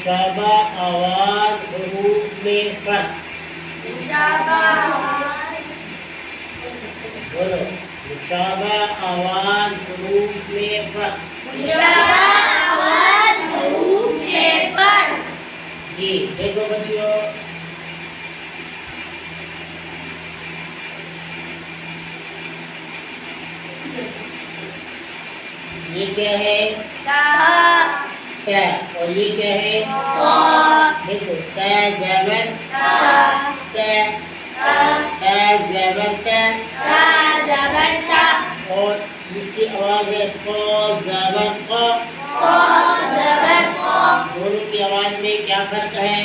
मुशाबा आवाज हुरूफ में फर्क। बोलो, मुशाबा आवाज हुरूफ में फर्क। जी देखो बच्चियों, ये क्या है? ता। और ये क्या है? देखो, ता ज़बर ता, ता ज़बर ता, और इसकी आवाज है क़ ज़बर क़। दोनों की आवाज में क्या फर्क है?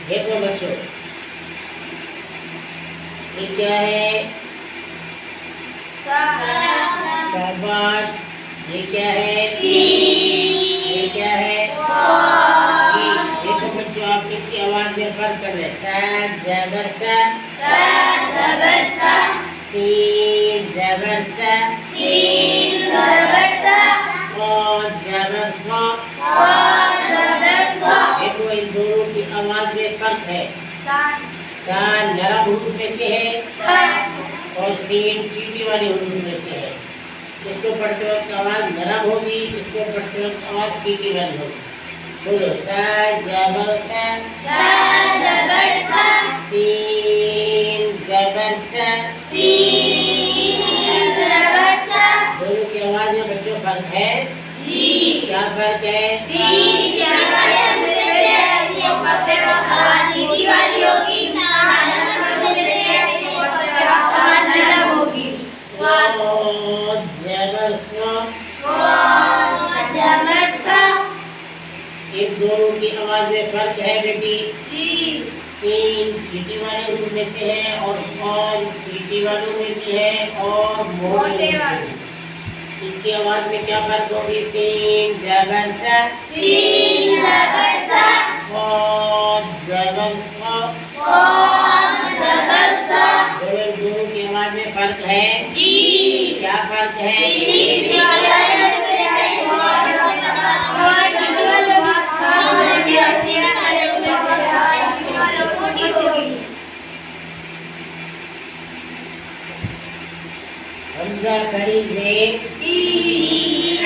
देखो बच्चों, ये क्या है? शाबाश। ये क्या है? ये क्या है? देखो बच्चों, आप किसकी आवाज में फर्क कर रहे हैं? ज़बर ता, सीन ज़बर सा, सॉद ज़बर सॉ। देखो इन दोनों की आवाज में फर्क है। ता नरम हुरूफ में से है और सीन सीटी वाली हुरूफ में से है। इसको पढ़ते वक्त आवाज नरम होगी, इसको पढ़ते वक्त आवाज सीटी वाली होगी। बोलो, ता ज़बर ता, सीन ज़बर सा। दोनों की आवाज में बच्चों फर्क है। क्या फर्क है? इन दोनों की आवाज में फर्क है बेटी। सीन सीटी वाले हुरूफ में से है और सॉद सीटी वालों में भी है और मोटे वाले। इसकी आवाज में क्या फर्क होगी? सीन ज़बर सा, सॉद ज़बर सॉ। दोनों की आवाज में फर्क है। क्या फर्क है? हमजा खड़ी ज़ेर,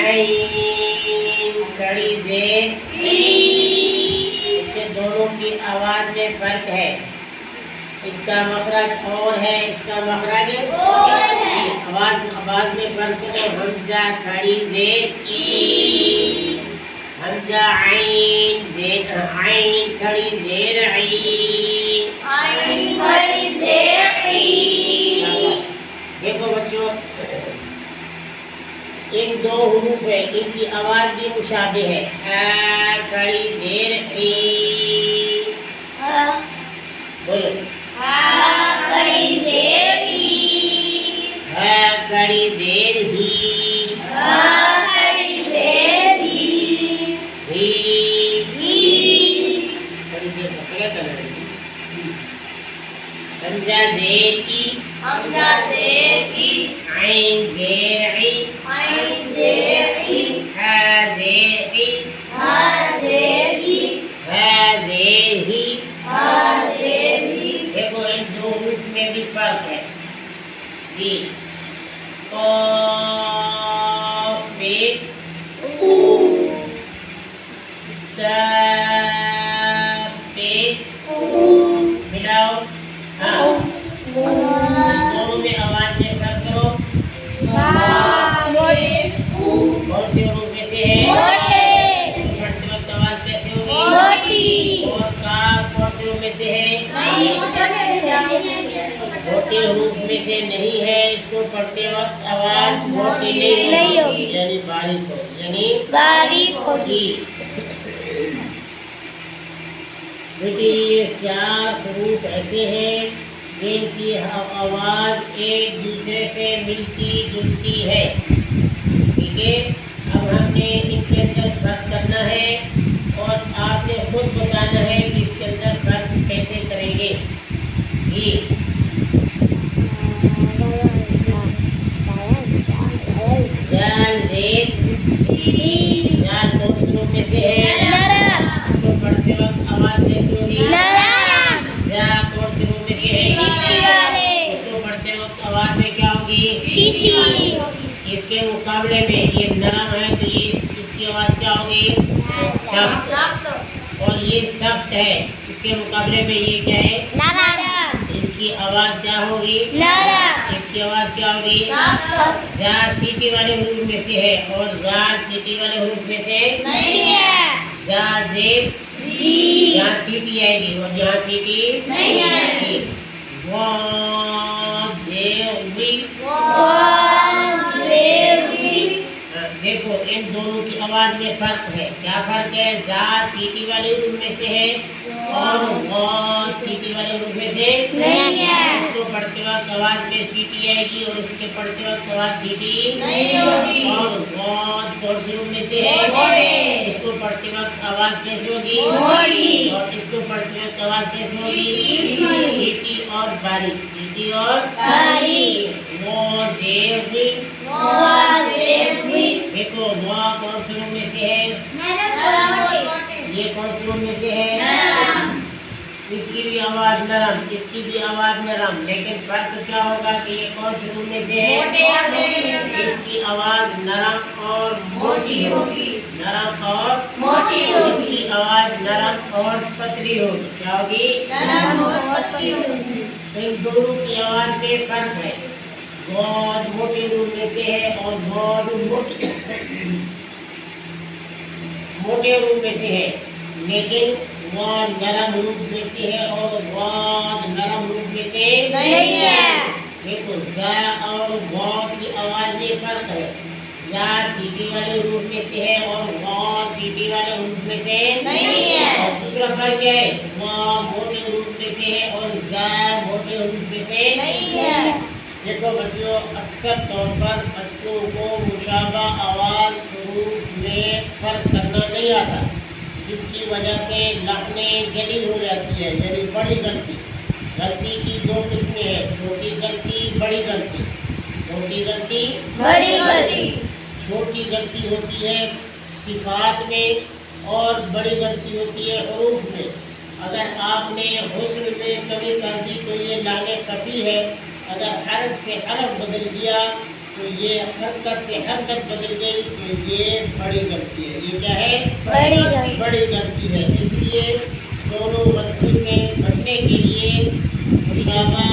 ऐन खड़ी ज़ेर। इसके दोनों की आवाज में फर्क है। इसका मखरज और है, इसका मखरज और है। आवाज में फर्क है। हमजा खड़ी ज़ेर ई, हमजा ऐन ज़ेर, ऐन खड़ी ज़ेर देखो बच्चों, इन दो हुरूफ है, इनकी आवाज भी मुशाबे है। आ खड़ी ज़ेर ई। बोलो, हा खड़ी ज़ेर ही। हमजा ज़ेर की, ऐन ज़ेर ई, हा ज़ेर ई, हा ज़ेर ही। देखो इन दो हुरूफ में भी फर्क है जी। क़ाफ़ पे ता पे मिलाओ। हाँ, दोनों में आवाज में फर्क करो। कौन से हुरूफ में से है? पढ़ते वक्त आवाज कैसे होगी? और काफ कौन से हुरूफ में से है? मोटे हुरूफ में से नहीं है। इसको पढ़ते वक्त आवाज मोटी नहीं होगी, यानी बारीक होगी। बेटी ये चार हुरूफ ऐसे हैं जिनकी आवाज एक दूसरे से मिलती जुलती है। ठीक है, अब हमने इनके अंदर फर्क करना है और आपने खुद मुकाबले में ये नरम है तो ये इसकी आवाज क्या होगी? सख्त। और ये सख्त है, इसके मुकाबले में ये क्या है? नरम। इसकी आवाज क्या होगी? नरम। इसकी आवाज क्या होगी? जा सीटी वाले हुरूफ में से है और जाल सीटी वाले हुरूफ में से नहीं है। जा जेर जी। यहाँ सीटी आएगी और यहाँ सीटी नहीं आएगी। वाव जेर वी। देखो इन दोनों की आवाज में फर्क है। क्या फर्क है? जा सीटी वाले हुरूफ में से है और वाव सीटी वाले हुरूफ में से नहीं है। इसको पढ़ते वक्त आवाज में सीटी आएगी और इसके पढ़ते वक्त आवाज सीटी नहीं होगी। और वाव कौन से हुरूफ में से है? मोटे। इसको पढ़ते वक्त आवाज कैसे होगी? मोटी। और इसको पढ़ते वक्त आवाज कैसे होगी? सीटी। सीटी और बारीक। सीटी और बारीक। वाव जेर वी। देखो वाव कौन से हुरूफ में से है? ये कौन से हुरूफ में से है? इसकी भी आवाज नरम, इसकी भी आवाज नरम, लेकिन फर्क क्या होगा कि ये कौन से हुरूफ में से है? इसकी आवाज नरम और मोटी होगी। नरम और मोटी होगी। इसकी आवाज नरम और पतली होगी। क्या होगी? इन दोनों की आवाज में फर्क है। बहुत मोटे रूप में से है और बहुत मोटे रूप में से है, लेकिन वह नरम रूप में से है और बहुत नरम रूप में से नहीं है। देखो जा और बहुत की आवाज में फर्क है। जा सीटी वाले रूप में से है और वह सीटी वाले रूप में से नहीं है। और दूसरा फर्क क्या है? वह मोटे रूप में से है और जा मोटे रूप में से नहीं है। देखो बच्चों, अक्सर तौर पर बच्चों को मुशाबा आवाज हुरूफ में फर्क करना नहीं आता, जिसकी वजह से लहनें जली हो जाती है, यानी बड़ी गलती। गलती की दो किस्में हैं, छोटी गलती, बड़ी गलती। छोटी गलती, बड़ी गलती। छोटी गलती होती है सिफात में और बड़ी गलती होती है हुरूफ में। अगर आपने हुस्न में कमी कर दी तो ये लाने कफी है। अगर हरफ से हरफ बदल गया तो ये हरकत से हरकत बदल गई तो ये बड़ी गलती है। ये क्या है? बड़ी गलती है। इसलिए दोनों गलती से बचने के लिए मुशाबा